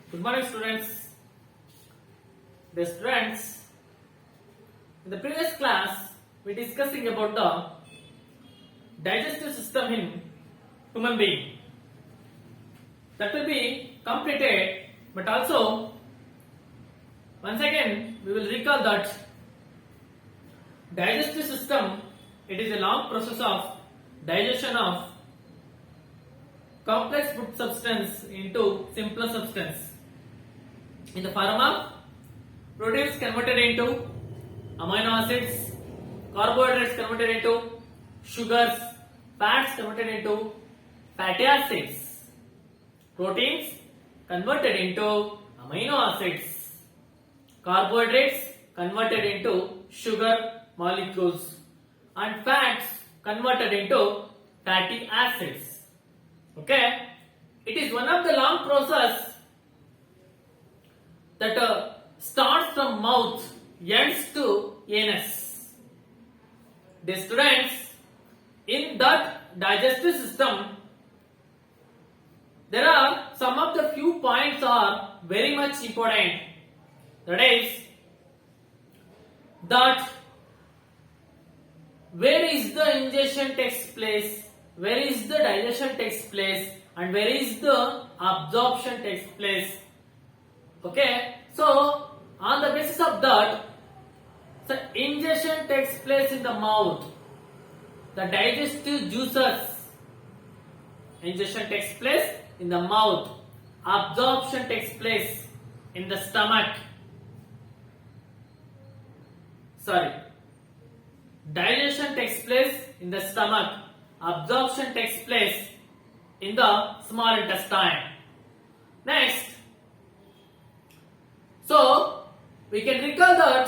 Good morning, students. The students, in the previous class, we discussing about the digestive system in human being. That will be completed, but also once again we will recall that digestive system, it is a long process of digestion of complex food substance into simpler substance in the form of proteins converted into amino acids, carbohydrates converted into sugars, fats converted into fatty acids, proteins converted into amino acids, carbohydrates converted into sugar molecules, and fats converted into fatty acids. Okay, it is one of the long process that starts from mouth, ends to anus. The students, in that digestive system, there are some of the few points are very much important. That is, that where is the ingestion takes place, where is the digestion takes place, and where is the absorption takes place. Okay, so on the basis of that, the ingestion takes place in the mouth. The digestive juices, ingestion takes place in the mouth. Absorption takes place in the stomach. Digestion takes place in the stomach. Absorption takes place in the small intestine. Next, so we can recall that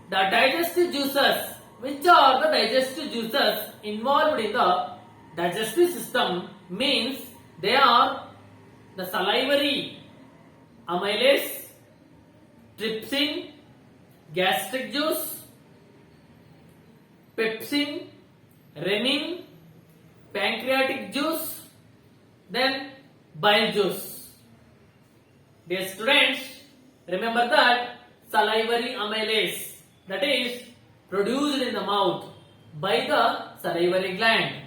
the digestive juices, which are the digestive juices involved in the digestive system, means they are the salivary amylase, trypsin, gastric juice, pepsin, renin, pancreatic juice, then bile juice. Dear students, remember that salivary amylase, that is produced in the mouth by the salivary gland.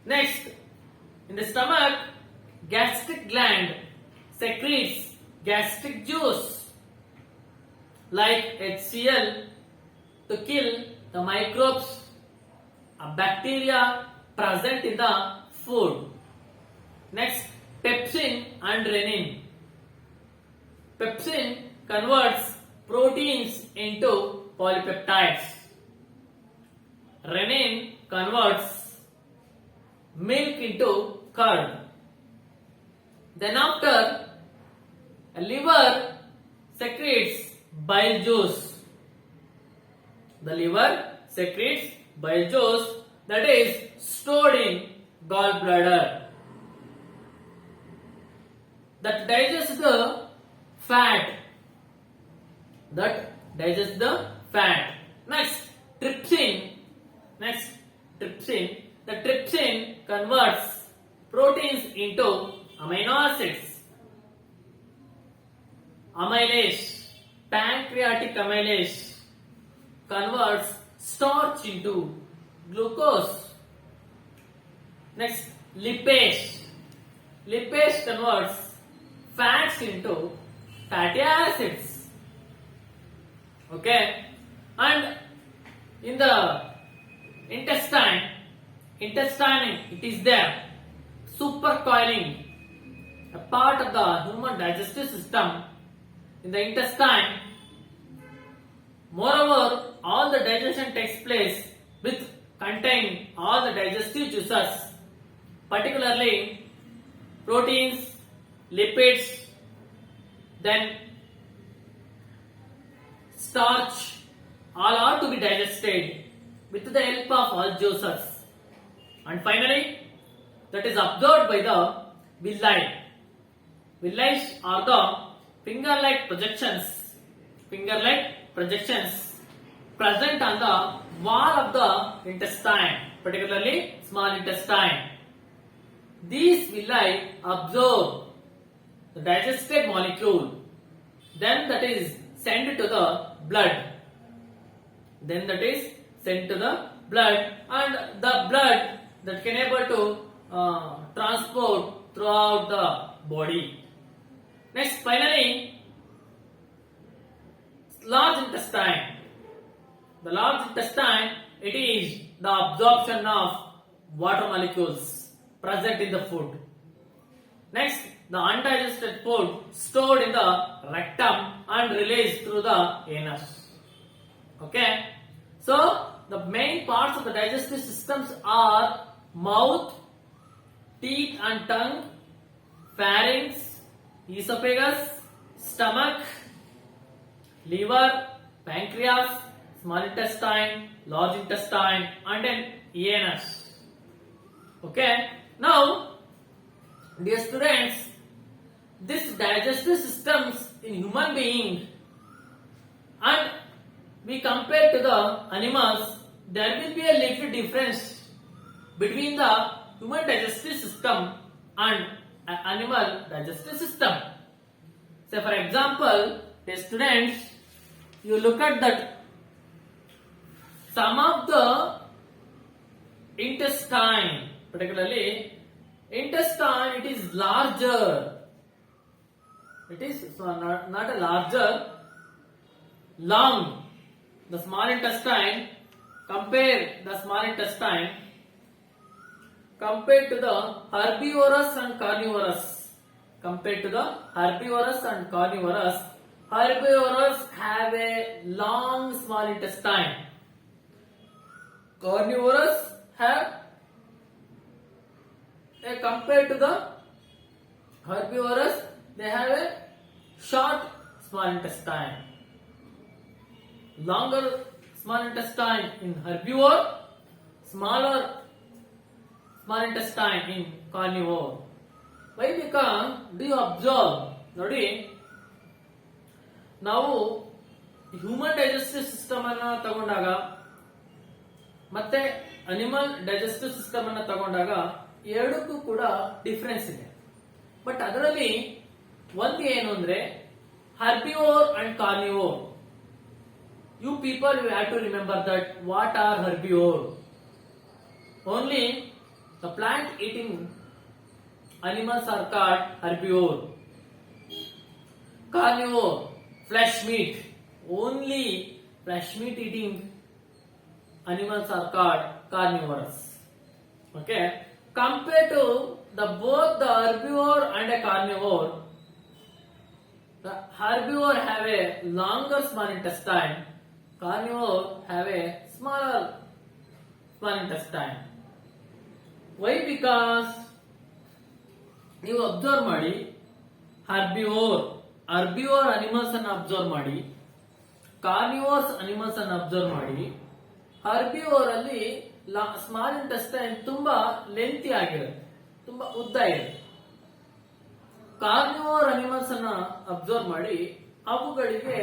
Next, in the stomach, gastric gland secretes gastric juice like HCl to kill the microbes of bacteria present in the food. Next, pepsin and renin. Pepsin converts proteins into polypeptides. Renin converts milk into curd. Then after, a liver secretes bile juice. The liver secretes bile juice that is stored in gallbladder. That digests the fat. Next, trypsin. The trypsin converts proteins into amino acids. Amylase, pancreatic amylase, converts starch into glucose. Next, lipase. Lipase converts fats into fatty acids. Okay, and in the intestine, it is there, supercoiling, a part of the human digestive system. In the intestine, moreover, all the digestion takes place with containing all the digestive juices, particularly proteins, lipids, then starch, all are to be digested with the help of all juices. And finally, that is absorbed by the villi. Villi are the finger-like projections present on the wall of the intestine, particularly small intestine. These villi absorb the digested molecule, then that is sent to the blood. Then that is sent to the blood, and the blood that can able to transport throughout the body. Next, finally, large intestine. The large intestine, it is the absorption of water molecules present in the food. Next, the undigested food stored in the rectum and released through the anus. Okay. So, the main parts of the digestive systems are mouth, teeth and tongue, pharynx, esophagus, stomach, liver, pancreas, small intestine, large intestine, and then anus. Okay. Now, dear students, this digestive systems in human being, and we compare to the animals, there will be a little difference between the human digestive system and animal digestive system. Say for example, dear students, you look at that some of the intestine, particularly intestine, it is larger. It is not a larger, long. The small intestine, compare the small intestine compared to the herbivorous and carnivorous. Compared to the herbivorous and carnivorous, herbivorous have a long small intestine. Carnivorous have compared to the herbivorous, they have a short small intestine. Longer small intestine in herbivore, smaller small intestine in carnivore. Why? Because do you observe? ನೋಡಿ, ನಾವು human digestive system ಅನ್ನ ತಗೊಂಡಾಗ ಮತ್ತೆ animal digestive system ಅನ್ನ ತಗೊಂಡಾಗ ಎರಡಕ್ಕೂ ಕೂಡ difference ಇದೆ. ಬಟ್ ಅದರಲ್ಲಿ ಒಂದು ಏನು ಅಂದ್ರೆ ಹರ್ಬಿವೋರ್ and carnivore. You people, you have to remember that what are herbivore. Only the plant eating animals are called herbivore. Carnivore, flesh meat. Only flesh meat eating animals are called carnivorous. Okay. Compared to both the herbivore and a carnivore, the herbivore have a longer small intestine. Carnivore have a smaller small intestine. Why? Because you observe ಮಾಡಿ herbivore animals ಅನ್ನು observe ಮಾಡಿ, carnivores animals ಅನ್ನು observe ಮಾಡಿ. herbivore ಅಲ್ಲಿ small intestine ತುಂಬಾ lengthy ಆಗಿರುತ್ತೆ, ತುಂಬಾ ಉದ್ದ ಇರುತ್ತೆ. ಕಾರ್ನಿವೋರ್ ಅನಿಮಲ್ಸ್ ಅನ್ನ ಅಬ್ಸರ್ವ್ ಮಾಡಿ, ಅವುಗಳಿಗೆ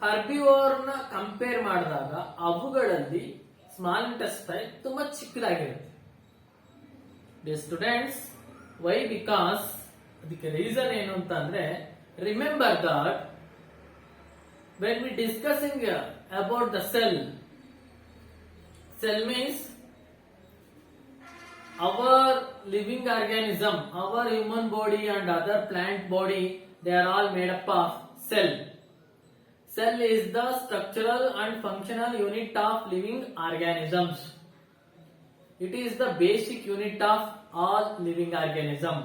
ಹರ್ಬಿವೋರ್ ನ ಕಂಪೇರ್ ಮಾಡಿದಾಗ ಅವುಗಳಲ್ಲಿ ಸ್ಮಾಲ್ ಇಂಟೆಸ್ಟೈನ್ ತುಂಬಾ ಚಿಕ್ಕದಾಗಿರುತ್ತೆ. Dear students, why? ಬಿಕಾಸ್ ಅದಕ್ಕೆ ರೀಸನ್ ಏನು ಅಂತ ಅಂದ್ರೆ, remember that when we discussing about the cell means our living organism, our human body and other plant body, they are all made up of cell. Cell is the structural and functional unit of living organisms. It is the basic unit of all living organism.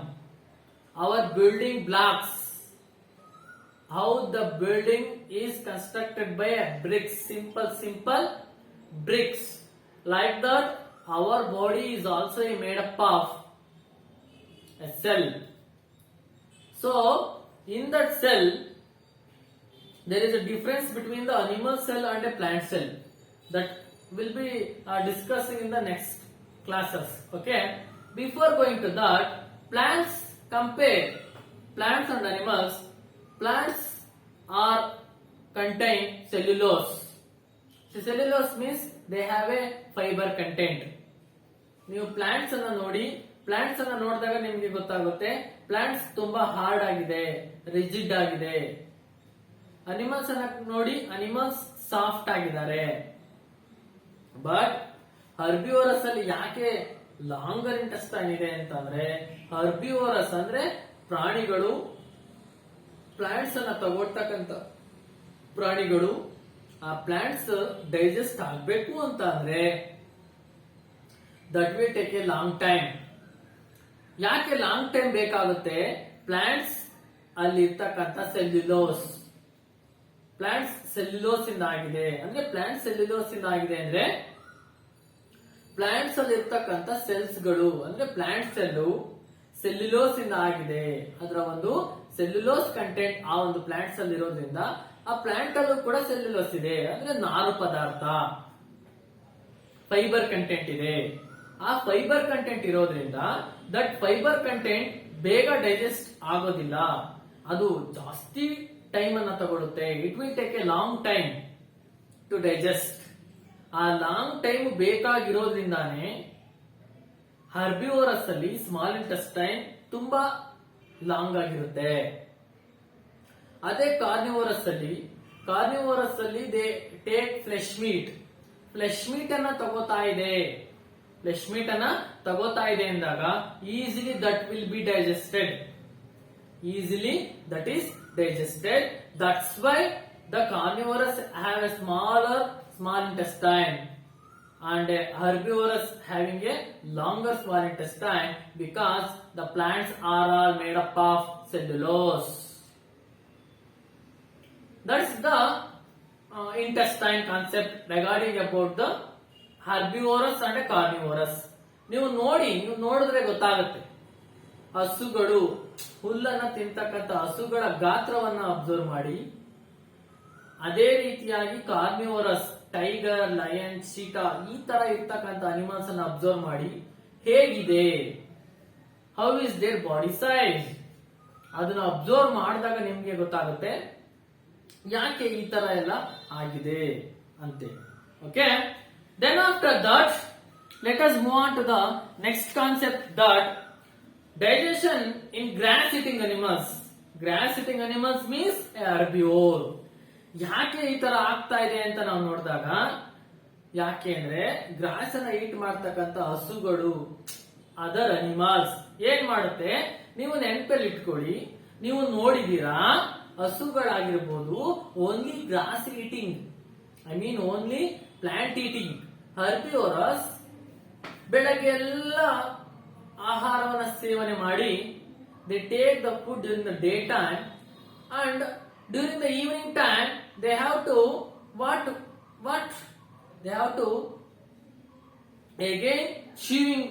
Our building blocks, how the building is constructed by a bricks, simple bricks. Like that, our body is also made up of a cell. So, in that cell, there is a difference between the animal cell and a plant cell. That will be discussing in the next classes. Okay. Before going to that, plants, compare plants and animals. Plants are contain cellulose. So, cellulose means they have a fiber content. ನೀವು plants ಅನ್ನ ನೋಡಿ, plants ಅನ್ನ ನೋಡಿದಾಗ ನಿಮ್ಗೆ ಗೊತ್ತಾಗುತ್ತೆ plants ತುಂಬಾ hard ಆಗಿದೆ, rigid ಆಗಿದೆ. ಅನಿಮಲ್ಸ್ ಅನ್ನ ನೋಡಿ ಅನಿಮಲ್ಸ್ ಸಾಫ್ಟ್ ಆಗಿದ್ದಾರೆ. ಬಟ್ ಹರ್ಬಿವೋರಸ್ ಅಲ್ಲಿ ಯಾಕೆ ಲಾಂಗರ್ ಇಂಟೆಸ್ಟೈನ್ ಇದೆ ಅಂತಂದ್ರೆ, ಹರ್ಬಿವೋರಸ್ ಅಂದ್ರೆ ಪ್ರಾಣಿಗಳು, ಪ್ಲಾಂಟ್ಸ್ ಅನ್ನ ತಗೊಳ್ತಕ್ಕಂತ ಪ್ರಾಣಿಗಳು ಆ ಪ್ಲಾಂಟ್ಸ್ ಡೈಜೆಸ್ಟ್ ಆಗ್ಬೇಕು ಅಂತ ಅಂದ್ರೆ that will take a long time. ಯಾಕೆ ಲಾಂಗ್ ಟೈಮ್ ಬೇಕಾಗುತ್ತೆ? ಪ್ಲಾಂಟ್ಸ್ ಅಲ್ಲಿ ಇರ್ತಕ್ಕಂಥ ಸೆಲ್ಯುಲೋಸ್, ಪ್ಲಾಂಟ್ಸ್ ಸೆಲ್ಯುಲೋಸ್ ಇಂದ ಆಗಿದೆ. ಅಂದ್ರೆ ಪ್ಲಾಂಟ್ ಸೆಲ್ಯುಲೋಸ್ ಇಂದ ಆಗಿದೆ ಅಂದ್ರೆ ಪ್ಲಾಂಟ್ಸ್ ಅಲ್ಲಿ ಇರ್ತಕ್ಕಂಥ ಸೆಲ್ಸ್ ಗಳು, ಅಂದ್ರೆ ಪ್ಲಾಂಟ್ ಸೆಲ್ಲು ಸೆಲ್ಯುಲೋಸ್ ಇಂದ ಆಗಿದೆ. ಅದರ ಒಂದು ಸೆಲ್ಯುಲೋಸ್ ಕಂಟೆಂಟ್ ಆ ಒಂದು ಪ್ಲಾಂಟ್ಸ್ ಅಲ್ಲಿ ಇರೋದ್ರಿಂದ ಆ ಪ್ಲಾಂಟ್ ಅಲ್ಲೂ ಕೂಡ ಸೆಲ್ಯುಲೋಸ್ ಇದೆ, ಅಂದ್ರೆ ನಾರು ಪದಾರ್ಥ, ಫೈಬರ್ ಕಂಟೆಂಟ್ ಇದೆ. ಆ ಫೈಬರ್ ಕಂಟೆಂಟ್ ಇರೋದ್ರಿಂದ ದಟ್ ಫೈಬರ್ ಕಂಟೆಂಟ್ ಬೇಗ ಡೈಜೆಸ್ಟ್ ಆಗೋದಿಲ್ಲ, ಅದು ಜಾಸ್ತಿ ಟೈಮ್ ಅನ್ನ ತಗೊಳುತ್ತೆ. It will take a long time to digest. ಆ ಲಾಂಗ್ ಟೈಮ್ ಬೇಕಾಗಿರೋದ್ರಿಂದಾನೇ ಹರ್ಬಿವೋರಸ್ ಅಲ್ಲಿ ಸ್ಮಾಲ್ ಇಂಟೆಸ್ಟೈನ್ ತುಂಬಾ ಲಾಂಗ್ ಆಗಿರುತ್ತೆ. ಅದೇ ಕಾರ್ನಿವೋರಸ್ ಅಲ್ಲಿ they take flesh meat. Flesh meat ಅನ್ನ ತಗೋತಾ ಇದೆ, ಫ್ಲೆಶ್ ಮೀಟ್ ಅನ್ನ ತಗೋತಾ ಇದೆ ಅಂದಾಗ easily that will be digested, easily that is digested. That's why the carnivorous have A small intestine and herbivorous having a longer small intestine because the plants are all made up of cellulose. That's the intestine concept regarding about the herbivorous and carnivorous. ನೀವು ನೋಡಿದ್ರೆ ಗೊತ್ತಾಗುತ್ತೆ. ಹಸುಗಳು ಹುಲ್ಲನ್ನ ತಿಂತಕ್ಕಂಥ ಹಸುಗಳ ಗಾತ್ರವನ್ನ observe ಮಾಡಿ, ಅದೇ ರೀತಿಯಾಗಿ carnivorous tiger, lion, ಚೀಟಾ ಈ ತರ ಇರ್ತಕ್ಕಂಥ ಅನಿಮಲ್ಸ್ ಅನ್ನ ಅಬ್ಸರ್ವ್ ಮಾಡಿ ಹೇಗಿದೆ, how is their body size, ಅದನ್ನ ಅಬ್ಸರ್ವ್ ಮಾಡಿದಾಗ ನಿಮ್ಗೆ ಗೊತ್ತಾಗುತ್ತೆ ಯಾಕೆ ಈ ತರ ಎಲ್ಲ ಆಗಿದೆ ಅಂತೆ. Okay, then after that let us move on to the next concept, that digestion in grass eating animals. Grass eating animals means herbivore. ಯಾಕೆ ಈ ತರ ಆಗ್ತಾ ಇದೆ ಅಂತ ನಾವು ನೋಡಿದಾಗ, ಯಾಕೆ ಅಂದ್ರೆ ಗ್ರಾಸ್ ಅನ್ನ ಈಟ್ ಮಾಡ್ತಕ್ಕಂಥ ಹಸುಗಳು, ಅದರ್ ಅನಿಮಲ್ಸ್ ಏನ್ ಮಾಡುತ್ತೆ, ನೀವು ನೆನಪಲ್ಲಿ ಇಟ್ಕೊಳ್ಳಿ, ನೀವು ನೋಡಿದೀರಾ ಹಸುಗಳಾಗಿರ್ಬೋದು only grass eating, I mean only plant eating. Herbivorous ಬೆಳಗ್ಗೆ ಎಲ್ಲ ಆಹಾರವನ್ನ ಸೇವನೆ ಮಾಡಿ, they take the food during the day time and during the evening time they have to what they have to again chewing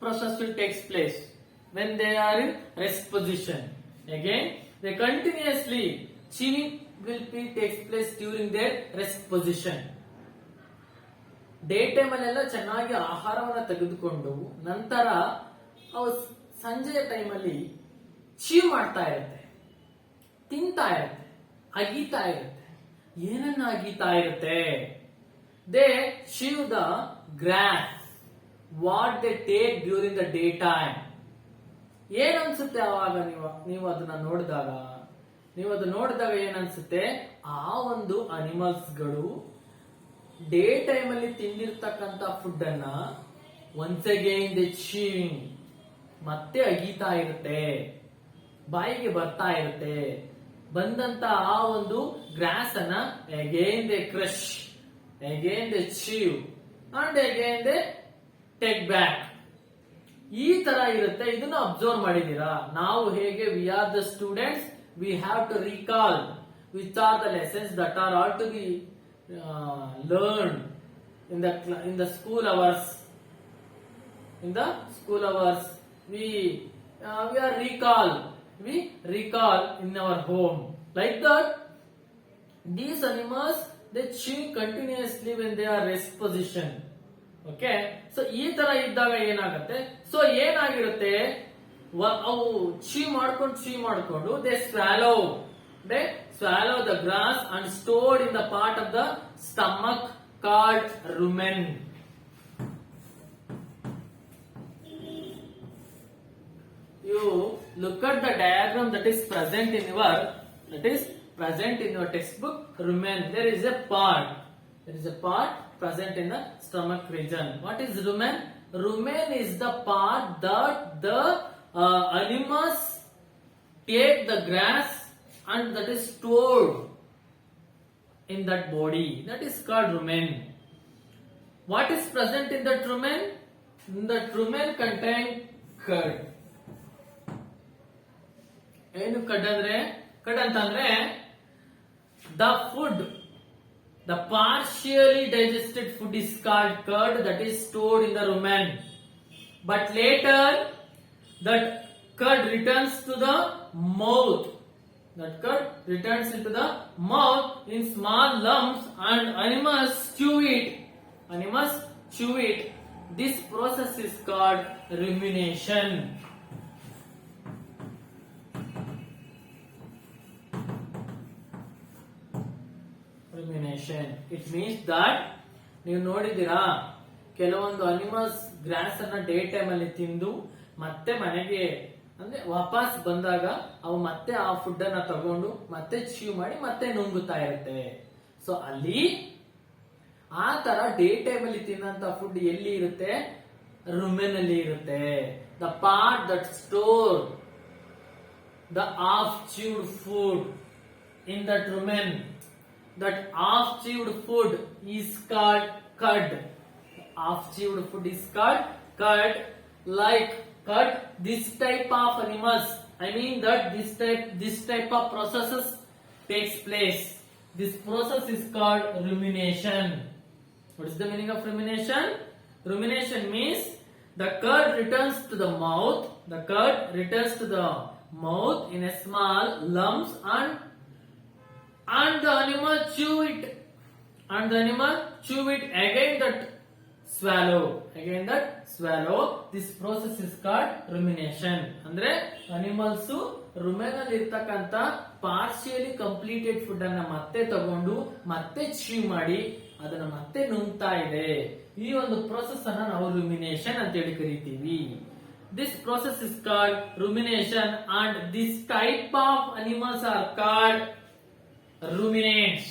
process will takes place when they are in rest position. Again they continuously chewing will be takes place during their rest position. Day time ಅಲ್ಲೆಲ್ಲ ಚೆನ್ನಾಗಿ ಆಹಾರವನ್ನ ತೆಗೆದುಕೊಂಡು ನಂತರ ಅವು ಸಂಜೆಯ ಟೈಮಲ್ಲಿ chew ಮಾಡ್ತಾ ಇರುತ್ತೆ, ತಿಂತಾ ಇರುತ್ತೆ, ಅಗೀತಾ ಇರುತ್ತೆ. ಏನನ್ನ ಅಗೀತಾ ಇರುತ್ತೆ? They chew the grass what they take during the day time. ಏನ್ ಅನ್ಸುತ್ತೆ ಅವಾಗ ನೀವು ಅದನ್ನ ನೋಡಿದಾಗ ಏನನ್ಸುತ್ತೆ, ಆ ಒಂದು ಅನಿಮಲ್ಸ್ಗಳು ಡೇ ಟೈಮ್ ಅಲ್ಲಿ ತಿಂದಿರ್ತಕ್ಕಂಥ ಫುಡ್ ಅನ್ನ ಒನ್ಸ್ ಅಗೈನ್ ದೇ ಚೀವಿಂಗ್, ಮತ್ತೆ ಅಗೀತಾ ಇರುತ್ತೆ, ಬಾಯಿಗೆ ಬರ್ತಾ ಇರುತ್ತೆ. ಬಂದಂತ ಆ ಒಂದು ಗ್ರಾಸ್ ಅನ್ನ again they crush, again they chew and again they take back. ಈ ತರ ಇರುತ್ತೆ. ಇದನ್ನ ಅಬ್ಸರ್ವ್ ಮಾಡಿದೀರಾ? ನಾವು ಹೇಗೆ we are the students, we have to recall which are the lessons that are all to be learned in the school hours. In the school hours, we are recall in our home. Like that, these animals they chew continuously when they are rest position. Okay, so ಈ ತರ ಇದ್ದಾಗ ಏನಾಗುತ್ತೆ, so ಏನಾಗಿರುತ್ತೆ, ಅವು ಚೀ ಮಾಡ್ಕೊಂಡು they swallow the grass and stored in the part of the stomach called rumen. look at the diagram that is present in your textbook. Rumen. There is a part. There is a part present in the stomach region. What is rumen? Rumen is the part that the animals take the grass and that is stored in that body. That is called rumen. What is present in that rumen? The rumen contain curd. ಏನು ಕಡ್ ಅಂದ್ರೆ ಕಡ್ ಅಂತಂದ್ರೆ the food, the partially digested food is called curd, that is stored in the rumen. But later that curd returns to the mouth. That curd returns into the mouth in small lumps and animals chew it. Animals chew it. This process is called rumination. Rumination. It means that ನೀವು ನೋಡಿದ್ದೀರಾ ಕೆಲವೊಂದು animals gross ಅನ್ನ day time ಅಲ್ಲಿ ತಿಂದು ಮತ್ತೆ ಮನೆಗೆ ಅಂದ್ರೆ ವಾಪಸ್ ಬಂದಾಗ ಅವು ಮತ್ತೆ ಆ ಫುಡ್ ಅನ್ನ ತಗೊಂಡು ಮತ್ತೆ ಚೀವ್ ಮಾಡಿ ಮತ್ತೆ ನುಂಗುತ್ತಾ ಇರುತ್ತೆ. ಸೊ ಅಲ್ಲಿ ಆ ತರ ಡೇ ಟೈಮ್ ಅಲ್ಲಿ ತಿನ್ನಂತ ಫುಡ್ ಎಲ್ಲಿ ಇರುತ್ತೆ? rumen ಅಲ್ಲಿ ಇರುತ್ತೆ. The part that store the half chewed food in that rumen, that half chewed food is called curd. Half chewed food is called curd. Like curd, this type of animals, I mean that this type of processes takes place. This process is called rumination. What is the meaning of rumination? Rumination means the curd returns to the mouth. The curd returns to the mouth in a small lumps and the animal chew it. And the animal chew it again that swallow. Again that swallow. This process is called rumination. ಅಂದ್ರೆ animals rumen ಅಲ್ಲಿ ಇರ್ತಕ್ಕಂತ partially completed food ಅನ್ನ ಮತ್ತೆ ತಗೊಂಡು ಮತ್ತೆ chew ಮಾಡಿ ಅದನ್ನ ಮತ್ತೆ ನುಂಗ್ತಾ ಇದೆ. ಈ ಒಂದು ಪ್ರೋಸೆಸ್ ಅನ್ನ ನಾವು rumination ಅಂತ ಹೇಳಿ ಕರಿತೀವಿ. This process is called rumination and this type of animals are called ruminants.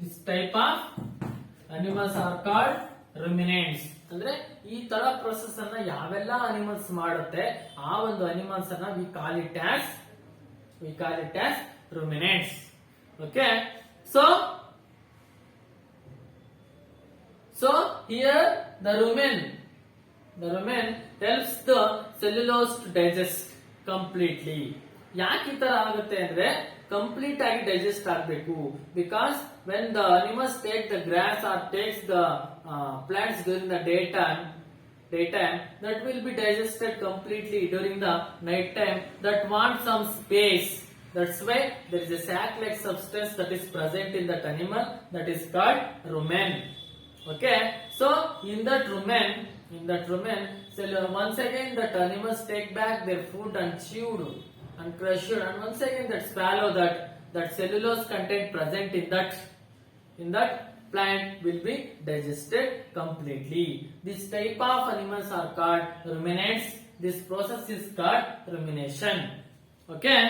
This type of animals are called ruminants. ಅಂದ್ರೆ ಈ ತರ ಪ್ರೊಸೆಸ್ ಅನ್ನ ಯಾವೆಲ್ಲ ಅನಿಮಲ್ಸ್ ಮಾಡುತ್ತೆ ಆ ಒಂದು ಅನಿಮಲ್ಸ್ ಅನ್ನ we call it as ruminants. Okay, so here the rumen helps the cellulose to digest completely. ಯಾಕೆ ಈ ತರ ಆಗುತ್ತೆ ಅಂದ್ರೆ ಕಂಪ್ಲೀಟ್ ಆಗಿ ಡೈಜೆಸ್ಟ್ ಆಗಬೇಕು. Because when the animals take the grass or takes the plants during the daytime, that will be digested completely during the night time. That wants some space. That's why there is a sac-like substance that is present in that animal that is called rumen. Okay, so in that rumen, so once again that animals take back their food and chewed and crushed, and once again that swallow that cellulose content present in that plant will be digested completely. This type of animals are called ruminants. This process is called rumination. Okay,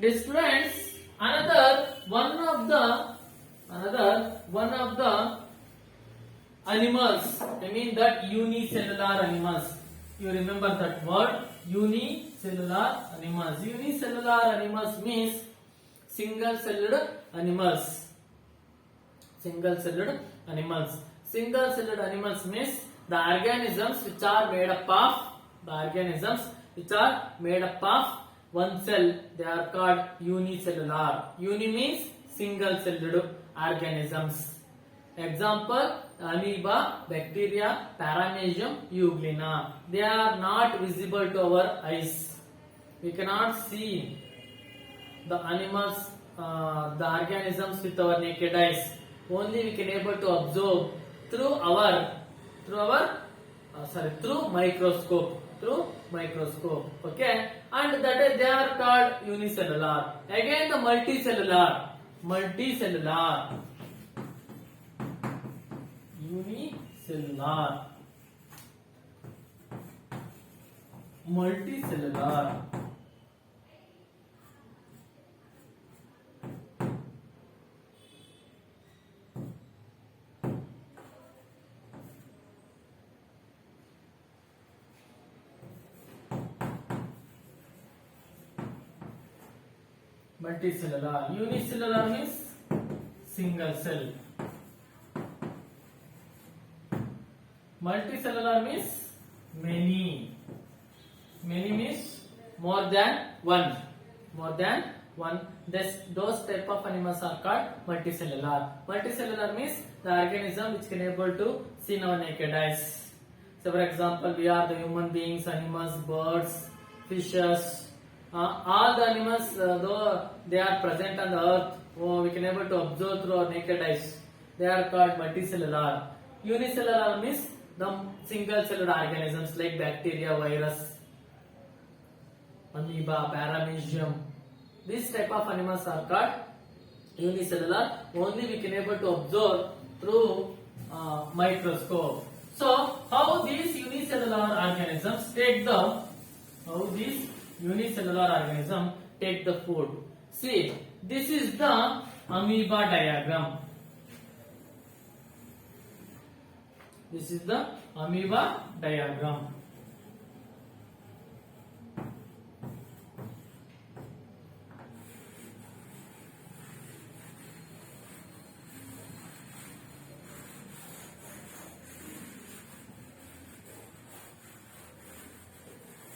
dear students, another one of the animals, I mean that unicellular animals. You remember that word, unicellular animals. Unicellular animals means single-celled animals. Single-celled animals means the organisms which are made up of one cell. They are called unicellular. Uni means single-celled organisms. Example, amoeba, bacteria, paramecium, euglena. They are not visible to our eyes. We cannot see the animals, the organisms with our naked eyes. Only we can able to observe through microscope. Okay, and that is they are called unicellular. Again the multicellular. unicellular, multicellular, multicellular. Unicellular means single cell. Multicellular means many. Many means more than one. More than one. Those type of animals are called multicellular. Multicellular means the organism which can able to see in our naked eyes. So, for example, we are the human beings, animals, birds, fishes. All the animals, though they are present on the earth, we can able to observe through our naked eyes. They are called multicellular. Unicellular means the single-celled organisms like bacteria, virus, amoeba, paramecium. These type of animals are called unicellular. Only we can able to observe through microscope. So, how these unicellular organisms take the food? See, this is the amoeba diagram. This is the amoeba diagram.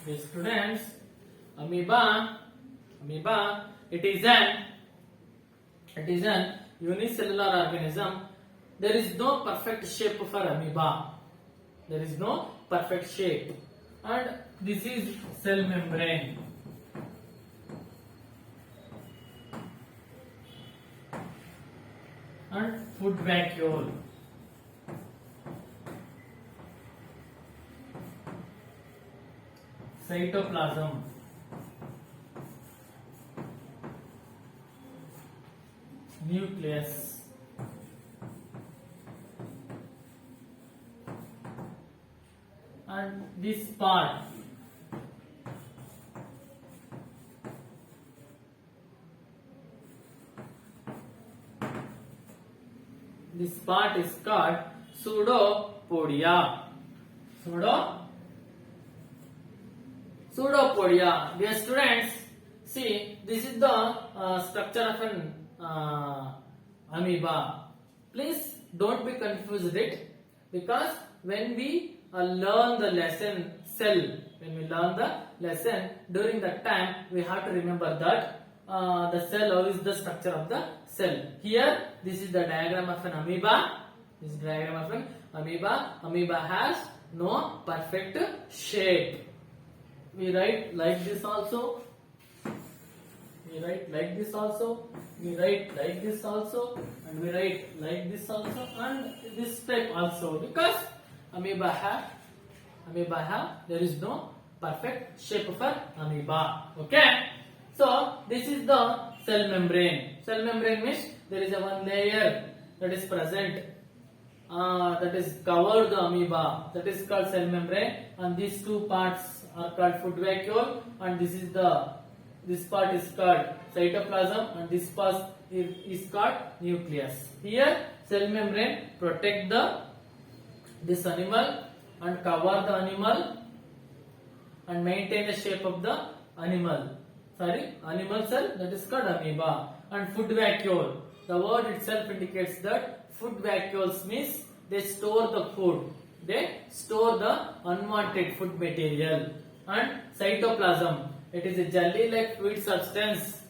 The students, amoeba, it is an unicellular organism. There is no perfect shape for amoeba. There is no perfect shape. And this is cell membrane. And food vacuole. Cytoplasm. Nucleus. And this part, is called pseudopodia. Pseudopodia. Dear students, see, this is the structure of an amoeba. Please don't be confused it, because when we learn the lesson during that time we have to remember that the cell, how is the structure of the cell. Here, this is the diagram of an amoeba. Amoeba has no perfect shape. We write like this also. We write like this also. We write like this also. And we write like this also. And this type also. Because amoeba have, there is no perfect shape for amoeba. Okay. So, this is the cell membrane. Cell membrane means there is a one layer that is present, that is covered the amoeba. That is called cell membrane. And these two parts are called food vacuole. And this part is called cytoplasm. And this part is called nucleus. Here, cell membrane protect this animal and cover the animal and maintain the shape of the animal cell, that is called amoeba. And food vacuole, the word itself indicates that food vacuoles means they store the food, they store the unwanted food material. And cytoplasm, it is a jelly like fluid substance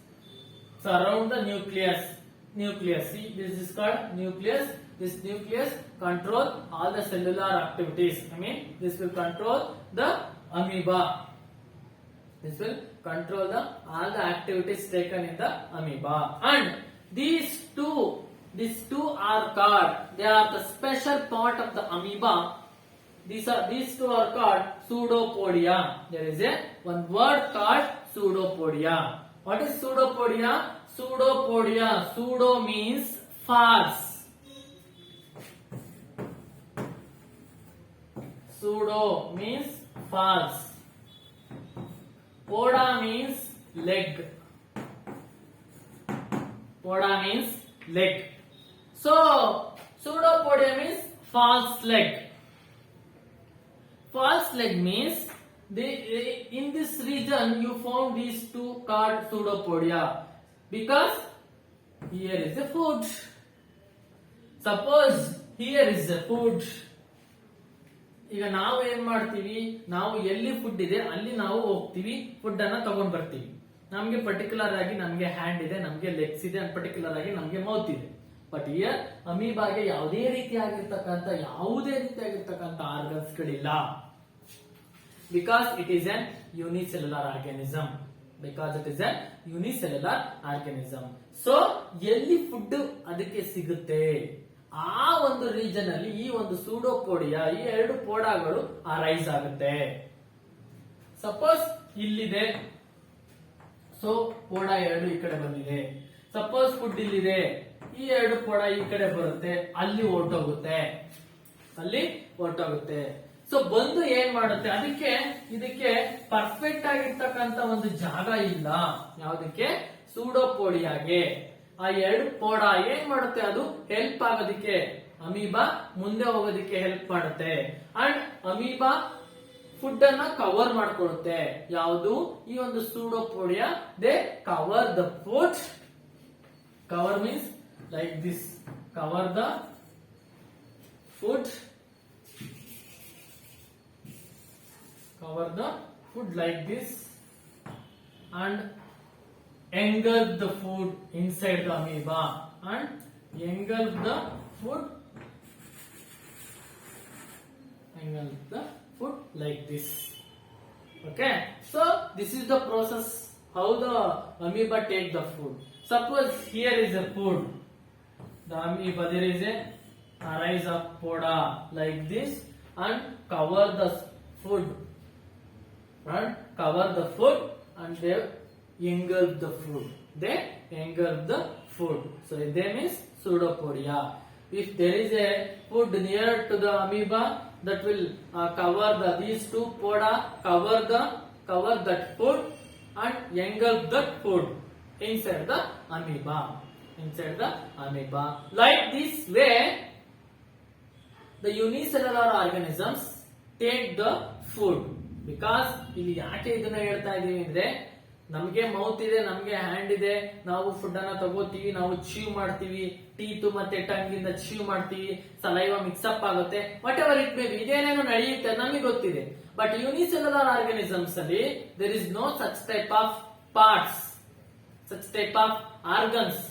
surround the nucleus. See, this is called nucleus. This nucleus control all the cellular activities. This will control the amoeba. This will control all the activities taken in the amoeba. And these two are called, they are the special part of the amoeba. These two are called pseudopodia. There is one word called pseudopodia. What is pseudopodia? Pseudo means false. Pseudo means false. Poda means leg. Poda means leg. So pseudopodia means false leg. False leg means in this region you found these two called pseudopodia because here is a food. Suppose here is a food. ಈಗ ನಾವು ಏನ್ ಮಾಡ್ತೀವಿ, ನಾವು ಎಲ್ಲಿ food ಇದೆ ಅಲ್ಲಿ ನಾವು ಹೋಗ್ತೀವಿ, ಫುಡ್ ಅನ್ನ ತಗೊಂಡ್ ಬರ್ತೀವಿ. ನಮ್ಗೆ ಪರ್ಟಿಕ್ಯುಲರ್ ಆಗಿ ನಮ್ಗೆ ಹ್ಯಾಂಡ್ ಇದೆ, ನಮ್ಗೆ ಲೆಗ್ಸ್ ಇದೆ, ಪರ್ಟಿಕ್ಯುಲರ್ ಆಗಿ ನಮ್ಗೆ ಮೌತ್ ಇದೆ. ಬಟ್ ಹಿಯರ್ ಅಮೀಬಾಗೆ ಯಾವುದೇ ರೀತಿಯಾಗಿರ್ತಕ್ಕಂಥ ಆರ್ಗನ್ಸ್ ಗಳಿಲ್ಲ. Because it is an unicellular organism. So ಎಲ್ಲಿ ಫುಡ್ ಅದಕ್ಕೆ ಸಿಗುತ್ತೆ ಆ ಒಂದು ರೀಜನ್ ಅಲ್ಲಿ ಈ ಒಂದು ಸೂಡೋಪೋಡಿಯಾ, ಈ ಎರಡು ಪೋಡಾಗಳು ಅರೈಸ್ ಆಗುತ್ತೆ. ಸಪೋಸ್ ಇಲ್ಲಿದೆ, ಸೊ ಪೋಡಾ ಎರಡು ಈ ಕಡೆ ಬಂದಿದೆ. ಸಪೋಸ್ ಫುಡ್ ಇಲ್ಲಿದೆ, ಈ ಎರಡು ಪೋಡಾ ಈ ಕಡೆ ಬರುತ್ತೆ, ಅಲ್ಲಿ ಹೊರಟೋಗುತ್ತೆ. ಸೊ ಬಂದು ಏನ್ ಮಾಡುತ್ತೆ, ಇದಕ್ಕೆ ಪರ್ಫೆಕ್ಟ್ ಆಗಿರ್ತಕ್ಕಂತ ಒಂದು ಜಾಗ ಇಲ್ಲ. ಯಾವುದಕ್ಕೆ? ಸೂಡೋಪೋಡಿಯಾಗೆ. ಆ ಎರಡು ಪೋಡಾ ಏನ್ ಮಾಡುತ್ತೆ, ಅದು ಹೆಲ್ಪ್ ಆಗೋದಿಕ್ಕೆ, ಅಮೀಬಾ ಮುಂದೆ ಹೋಗೋದಿಕ್ಕೆ ಹೆಲ್ಪ್ ಮಾಡುತ್ತೆ. ಅಂಡ್ ಅಮೀಬಾ ಫುಡ್ ಅನ್ನ ಕವರ್ ಮಾಡ್ಕೊಳ್ಳುತ್ತೆ. ಯಾವುದು? ಈ ಒಂದು pseudopodia they cover the food. Cover means like this, cover the food. Cover the food like this and engulf the food inside the amoeba and engulf the food like this. Okay, so this is the process how the amoeba take the food. Suppose here is a food, the amoeba, there is a rise of poda like this and cover the food and they engulf the food. So they means pseudopodia. If there is a food near to the amoeba, that will cover these two poda, cover that food and engulf that food inside the amoeba. Like this way, the unicellular organisms take the food. Because ಇಲ್ಲಿ ಯಾಕೆ ಇದನ್ನ ಹೇಳ್ತಾ ಇದೀವಿ ಅಂದ್ರೆ, ನಮ್ಗೆ mouth ಇದೆ, ನಮ್ಗೆ hand ಇದೆ, ನಾವು ಫುಡ್ ಅನ್ನ ತಗೋತೀವಿ, ನಾವು ಚೀವ್ ಮಾಡ್ತೀವಿ, ಟೀತ್ ಮತ್ತೆ ಟಂಗ್ ಇಂದ ಚೀವ್ ಮಾಡ್ತೀವಿ, ಸಲೈವ ಮಿಕ್ಸಪ್ ಆಗುತ್ತೆ, whatever it may be, ಇದೇನೇನೋ ನಡೆಯುತ್ತೆ ನಮಗೆ ಗೊತ್ತಿದೆ. ಬಟ್ ಯೂನಿಸೆಲ್ಯುಲರ್ ಆರ್ಗಾನಿಸಮ್ಸ್ ಅಲ್ಲಿ there is no such type of parts, such type of organs.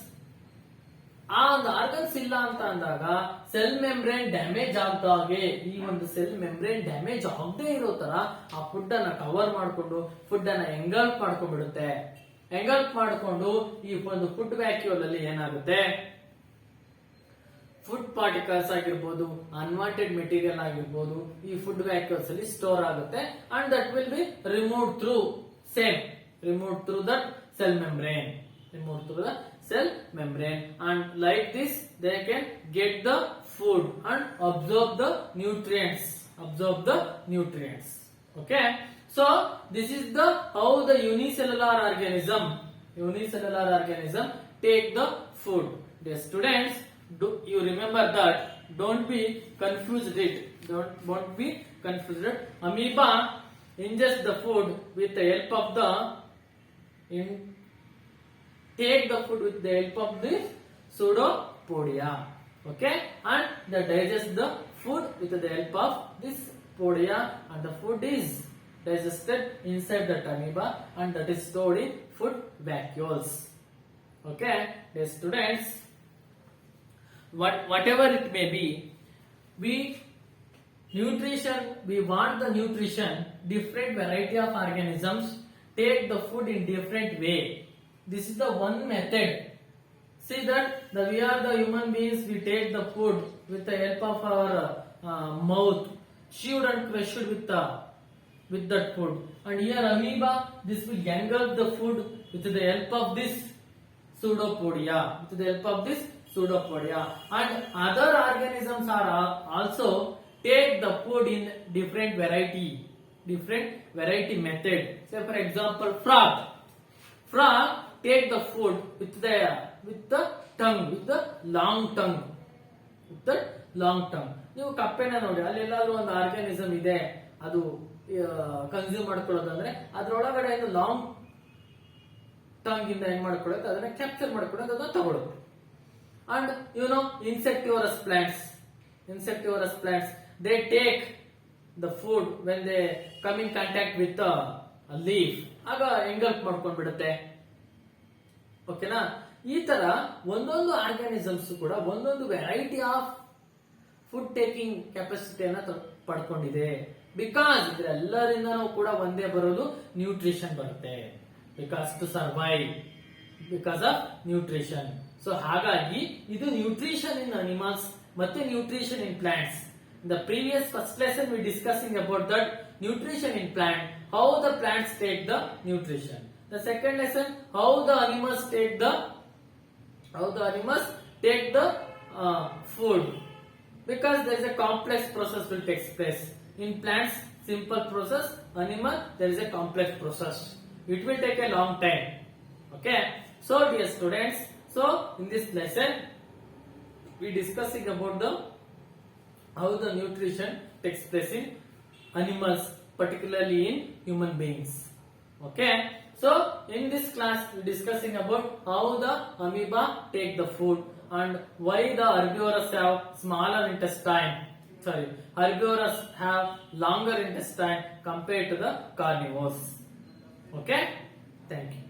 ಆ ಒಂದು ಆರ್ಗನ್ಸ್ ಇಲ್ಲ ಅಂತ ಅಂದಾಗ ಸೆಲ್ ಮೆಂಬ್ರೇನ್ ಡ್ಯಾಮೇಜ್ ಆಗದಾಗೆ, ಈ ಒಂದು ಸೆಲ್ ಮೆಂಬ್ರೇನ್ ಡ್ಯಾಮೇಜ್ ಆಗದೆ ಇರೋ ತರ ಆ ಫುಡ್ ಅನ್ನ ಕವರ್ ಮಾಡಿಕೊಂಡು ಫುಡ್ ಅನ್ನ ಎಂಗಲ್ಪ್ ಮಾಡ್ಕೊಂಡ್ಬಿಡುತ್ತೆ. ಎಂಗಲ್ಪ್ ಮಾಡಿಕೊಂಡು ಈ ಒಂದು ಫುಡ್ ವ್ಯಾಕ್ಯೂಲ್ ಅಲ್ಲಿ ಏನಾಗುತ್ತೆ, ಫುಡ್ ಪಾರ್ಟಿಕಲ್ಸ್ ಆಗಿರ್ಬೋದು, ಅನ್ವಾಂಟೆಡ್ ಮೆಟೀರಿಯಲ್ ಆಗಿರ್ಬೋದು, ಈ ಫುಡ್ ವ್ಯಾಕ್ಯೂಲ್ಸ್ ಅಲ್ಲಿ ಸ್ಟೋರ್ ಆಗುತ್ತೆ. And that will B remove through that cell membrane and like this they can get the food and absorb the nutrients. Okay, so this is the how the unicellular organism take the food. Dear students, you remember that, don't be confused amoeba ingest the food with the help of the take the food with the help of this pseudopodia. Okay, and they digest the food with the help of this podia, and the food is digested inside the amoeba and that is stored in food vacuoles. Okay, dear students, whatever it may be, we want the nutrition. Different variety of organisms take the food in different way. This is the one method. See that we are the human beings, we take the food with the help of our mouth, chewed and crushed with that food. And here amoeba, this will engulf the food with the help of this pseudopodia. And other organisms are also take the food in different variety method. Say for example, frog. Frog take the food with the tongue, with the long tongue, with the long tongue. ನೀವು ಕಪ್ಪೆನ ನೋಡಿ, ಅಲ್ಲೆಲ್ಲಾದ್ರೂ ಒಂದು organism ಇದೆ, ಅದು consume ಮಾಡ್ಕೊಳ್ಳೋದಂದ್ರೆ ಅದ್ರೊಳಗಡೆ long tongue ಇಂದ ಏನ್ ಮಾಡ್ಕೊಳ್ಳುತ್ತೆ, ಅದನ್ನ capture ಮಾಡ್ಕೊಳ್ಳೋದು, ಅದನ್ನ ತಗೊಳುತ್ತೆ. And insectivorous plants they take the food when they come in contact with a leaf, ಆಗ ಎಂಗಲ್ಪ್ ಮಾಡ್ಕೊಂಡ್ ಬಿಡುತ್ತೆ. ಓಕೆನಾ? ಈ ತರ ಒಂದೊಂದು ಆರ್ಗಾನಿಸಮ್ಸ್ ಕೂಡ ಒಂದೊಂದು ವೆರೈಟಿ ಆಫ್ ಫುಡ್ ಟೇಕಿಂಗ್ ಕೆಪಾಸಿಟಿಯನ್ನ ಪಡ್ಕೊಂಡಿದೆ. ಬಿಕಾಸ್ ಇದೆಲ್ಲರಿಂದನೂ ಕೂಡ ಒಂದೇ ಬರೋದು, ನ್ಯೂಟ್ರಿಷನ್ ಬರುತ್ತೆ. Because to survive, because of nutrition. So ಹಾಗಾಗಿ ಇದು ನ್ಯೂಟ್ರಿಷನ್ ಇನ್ ಅನಿಮಲ್ಸ್ ಮತ್ತೆ nutrition in plants. In the previous first lesson we discussing about that nutrition in plant, how the plants take the nutrition. The second lesson, how the animals take the food, because there is a complex process will take place. In plants simple process, animal there is a complex process, it will take a long time. Okay, so dear students, so in this lesson we discussing about how the nutrition takes place in animals, particularly in human beings. Okay, so in this class we discussing about how the amoeba take the food and why the herbivorous have herbivores have longer intestine compared to the carnivores. Okay, thank you.